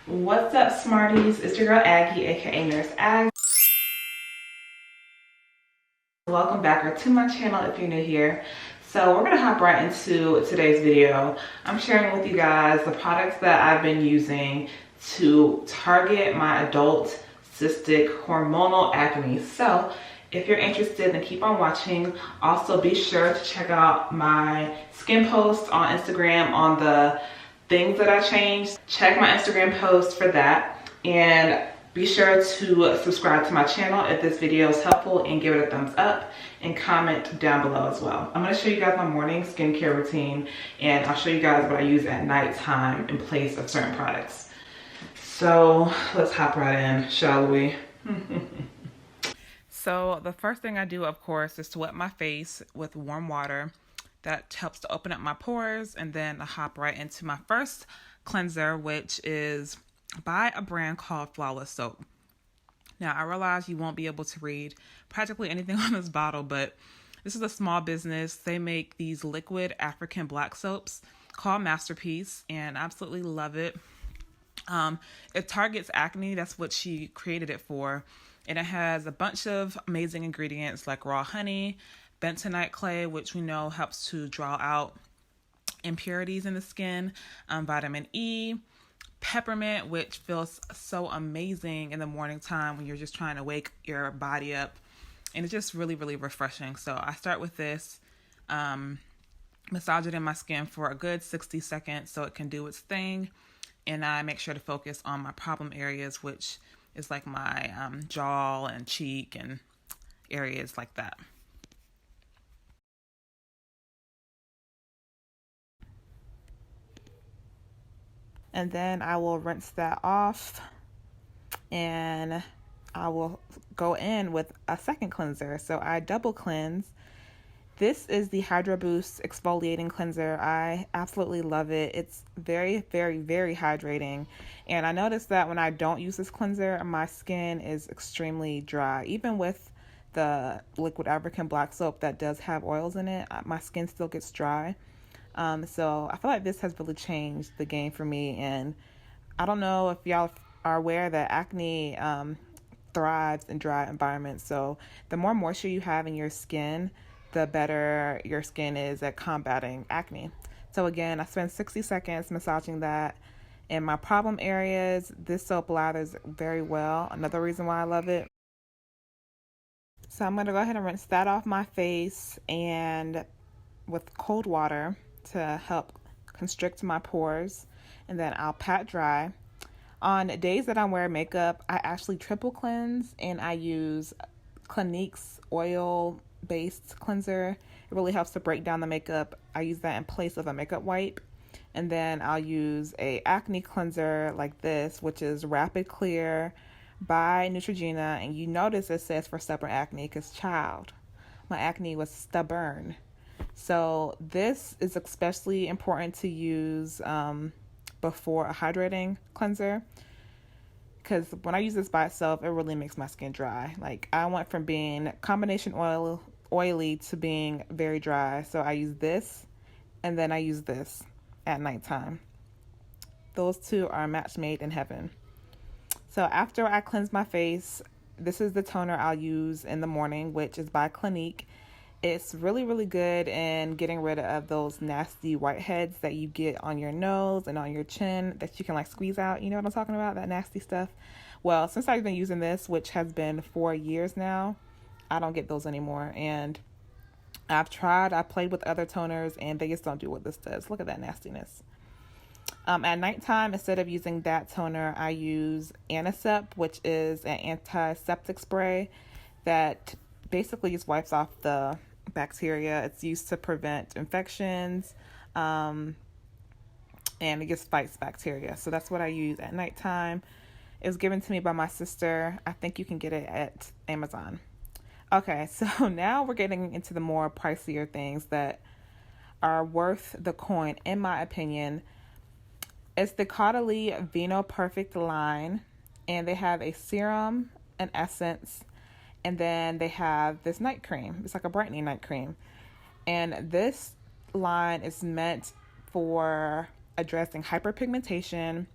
What's up, Smarties? It's your girl Aggie, aka Nurse Ag. Welcome back to my channel if you're new here. So we're gonna hop right into today's video. I'm sharing with you guys the products that I've been using to target my adult cystic hormonal acne. So if you're interested, then keep on watching. Also be sure to check out my skin post on Instagram on the things that I changed. Check my Instagram post for that, and be sure to subscribe to my channel if this video is helpful, and give it a thumbs up and comment down below as well. I'm gonna show you guys my morning skincare routine, and I'll show you guys what I use at nighttime in place of certain products. So let's hop right in, shall we? So the first thing I do, of course, is to wet my face with warm water. That helps to open up my pores, and then I hop right into my first cleanser, which is by a brand called Flawless Soap. Now, I realize you won't be able to read practically anything on this bottle, but this is a small business. They make these liquid African black soaps called Masterpiece, and I absolutely love it. It targets acne. That's what she created it for. And it has a bunch of amazing ingredients like raw honey, bentonite clay, which we know helps to draw out impurities in the skin, vitamin E, peppermint, which feels so amazing in the morning time when you're just trying to wake your body up, and it's just really, really refreshing. So I start with this, massage it in my skin for a good 60 seconds so it can do its thing, and I make sure to focus on my problem areas, which is like my jaw and cheek and areas like that. And then I will rinse that off, and I will go in with a second cleanser. So I double cleanse. This is the Hydraboost Exfoliating Cleanser. I absolutely love it. It's very, very, very hydrating. And I noticed that when I don't use this cleanser, my skin is extremely dry. Even with the liquid African black soap that does have oils in it, my skin still gets dry. So I feel like this has really changed the game for me. And I don't know if y'all are aware that acne thrives in dry environments. So the more moisture you have in your skin, the better your skin is at combating acne. So again, I spend 60 seconds massaging that in my problem areas. This soap lathers very well. Another reason why I love it. So I'm going to go ahead and rinse that off my face and with cold water to help constrict my pores, and then I'll pat dry. On days that I'm wearing makeup, I actually triple cleanse, and I use Clinique's oil-based cleanser. It really helps to break down the makeup. I use that in place of a makeup wipe. And then I'll use a acne cleanser like this, which is Rapid Clear by Neutrogena. And you notice it says for stubborn acne, because child, my acne was stubborn. So this is especially important to use before a hydrating cleanser, because when I use this by itself, it really makes my skin dry. Like, I went from being combination oily to being very dry. So I use this, and then I use this at nighttime. Those two are a match made in heaven. So after I cleanse my face, this is the toner I'll use in the morning, which is by Clinique. It's really, really good in getting rid of those nasty whiteheads that you get on your nose and on your chin that you can like squeeze out. You know what I'm talking about? That nasty stuff. Well, since I've been using this, which has been 4 years now, I don't get those anymore. And I played with other toners, and they just don't do what this does. Look at that nastiness. At nighttime, instead of using that toner, I use Antiseptic, which is an antiseptic spray that basically just wipes off the bacteria. It's used to prevent infections, and it just fights bacteria. So that's what I use at nighttime. It was given to me by my sister. I think you can get it at Amazon. Okay, so now we're getting into the more pricier things that are worth the coin, in my opinion. It's the Caudalie Vino Perfect line, and they have a serum, an essence, and then they have this night cream. It's like a brightening night cream. And this line is meant for addressing hyperpigmentation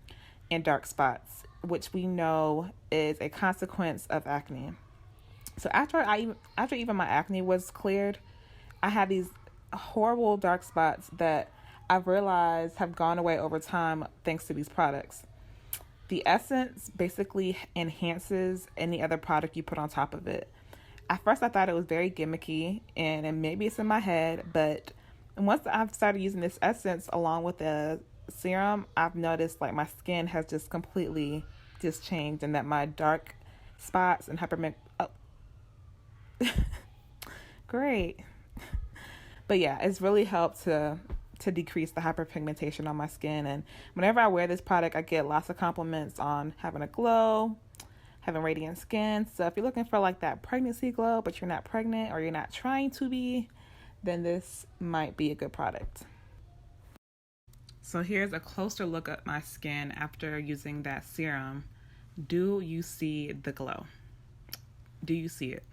and dark spots, which we know is a consequence of acne. So after even my acne was cleared, I had these horrible dark spots that I've realized have gone away over time thanks to these products. The essence basically enhances any other product you put on top of it. At first, I thought it was very gimmicky, and maybe it's in my head, but once I've started using this essence along with the serum, I've noticed like my skin has just completely just changed, and that my dark spots and great. But yeah, it's really helped to decrease the hyperpigmentation on my skin. And whenever I wear this product, I get lots of compliments on having a glow, having radiant skin. So if you're looking for like that pregnancy glow, but you're not pregnant or you're not trying to be, then this might be a good product. So here's a closer look at my skin after using that serum. Do you see the glow? Do you see it?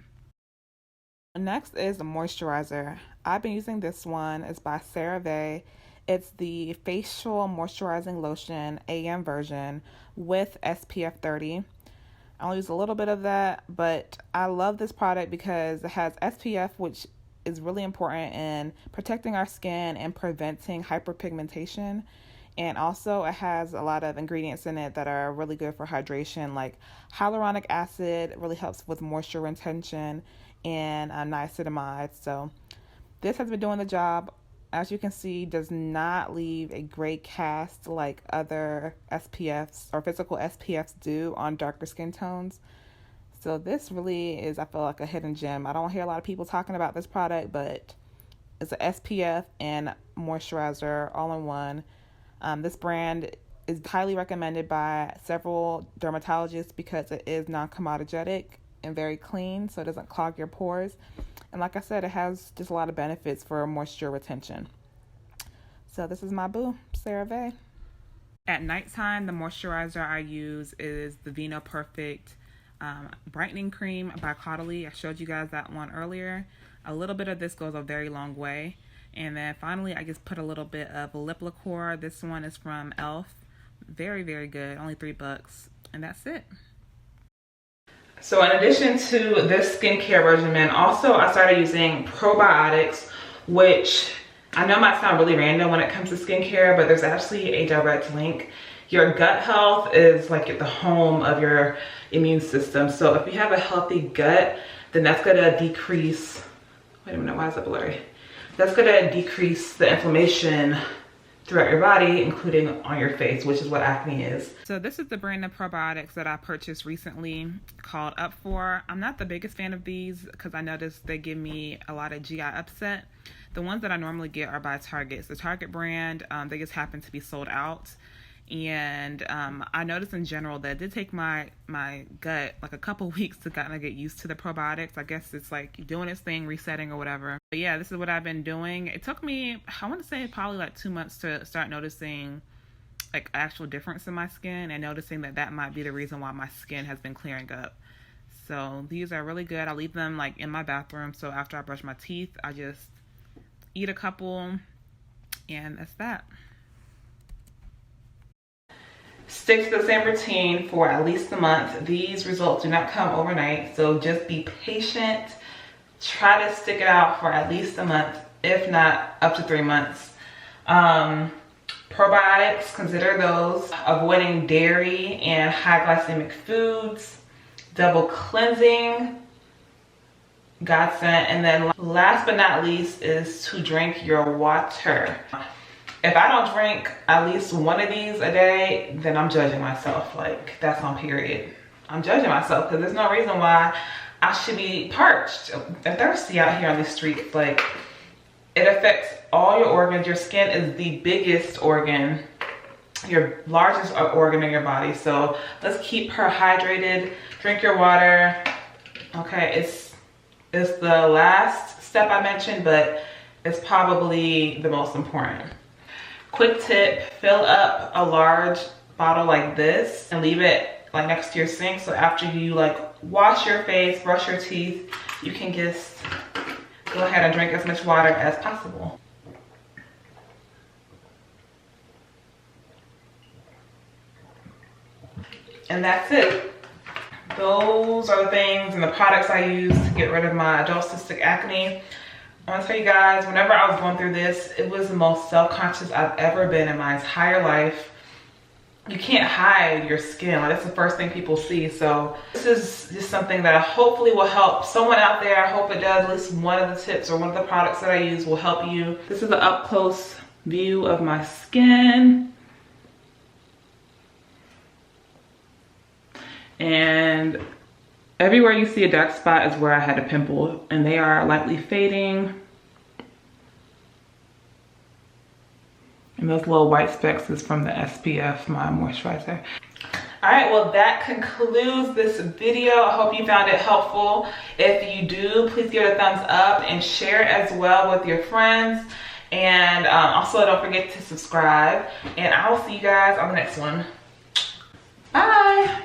Next is a moisturizer. I've been using this one. It's by CeraVe. It's the facial moisturizing lotion AM version with SPF 30. I only use a little bit of that, but I love this product because it has SPF, which is really important in protecting our skin and preventing hyperpigmentation. And also it has a lot of ingredients in it that are really good for hydration, like hyaluronic acid. It really helps with moisture retention, and niacinamide. So this has been doing the job. As you can see, does not leave a gray cast like other SPFs or physical SPFs do on darker skin tones. So this really is, I feel like, a hidden gem. I don't hear a lot of people talking about this product, but it's an SPF and moisturizer all in one. This brand is highly recommended by several dermatologists because it is non-comedogenic and very clean, so it doesn't clog your pores. And like I said, it has just a lot of benefits for moisture retention. So this is my boo, CeraVe. At nighttime, the moisturizer I use is the Vino Perfect Brightening Cream by Caudalie. I showed you guys that one earlier. A little bit of this goes a very long way. And then finally, I just put a little bit of lip liqueur. This one is from e.l.f. Very, very good. Only $3. And that's it. So in addition to this skincare regimen, also I started using probiotics, which I know might sound really random when it comes to skincare, but there's actually a direct link. Your gut health is like at the home of your immune system. So if you have a healthy gut, then that's gonna decrease, wait a minute, why is it blurry? That's gonna decrease the inflammation throughout your body, including on your face, which is what acne is. So this is the brand of probiotics that I purchased recently called Up For. I'm not the biggest fan of these because I noticed they give me a lot of GI upset. The ones that I normally get are by Target. It's the Target brand. They just happen to be sold out. And I noticed in general that it did take my gut like a couple weeks to kind of get used to the probiotics. I guess it's like doing its thing, resetting or whatever. But yeah, this is what I've been doing. It took me, I want to say probably like 2 months to start noticing like actual difference in my skin and noticing that might be the reason why my skin has been clearing up. So these are really good. I leave them like in my bathroom. So after I brush my teeth, I just eat a couple and that's that. Stick to the same routine for at least a month. These results do not come overnight, so just be patient. Try to stick it out for at least a month, if not up to 3 months. Probiotics, consider those. Avoiding dairy and high glycemic foods. Double cleansing, godsend. And then last but not least is to drink your water. If I don't drink at least one of these a day, then I'm judging myself. Like, that's on period. I'm judging myself because there's no reason why I should be parched and thirsty out here on the streets. Like, it affects all your organs. Your skin is the biggest organ, your largest organ in your body. So let's keep her hydrated. Drink your water. Okay, it's the last step I mentioned, but it's probably the most important. Quick tip, fill up a large bottle like this and leave it like next to your sink. So after you like wash your face, brush your teeth, you can just go ahead and drink as much water as possible. And that's it. Those are the things and the products I use to get rid of my adult cystic acne. I want to tell you guys, whenever I was going through this, it was the most self-conscious I've ever been in my entire life. You can't hide your skin. Like, that's the first thing people see. So this is just something that hopefully will help someone out there. I hope it does. At least one of the tips or one of the products that I use will help you. This is an up-close view of my skin. And everywhere you see a dark spot is where I had a pimple, and they are lightly fading. And those little white specks is from the SPF, my moisturizer. All right, well, that concludes this video. I hope you found it helpful. If you do, please give it a thumbs up and share it as well with your friends. And also don't forget to subscribe. And I will see you guys on the next one. Bye.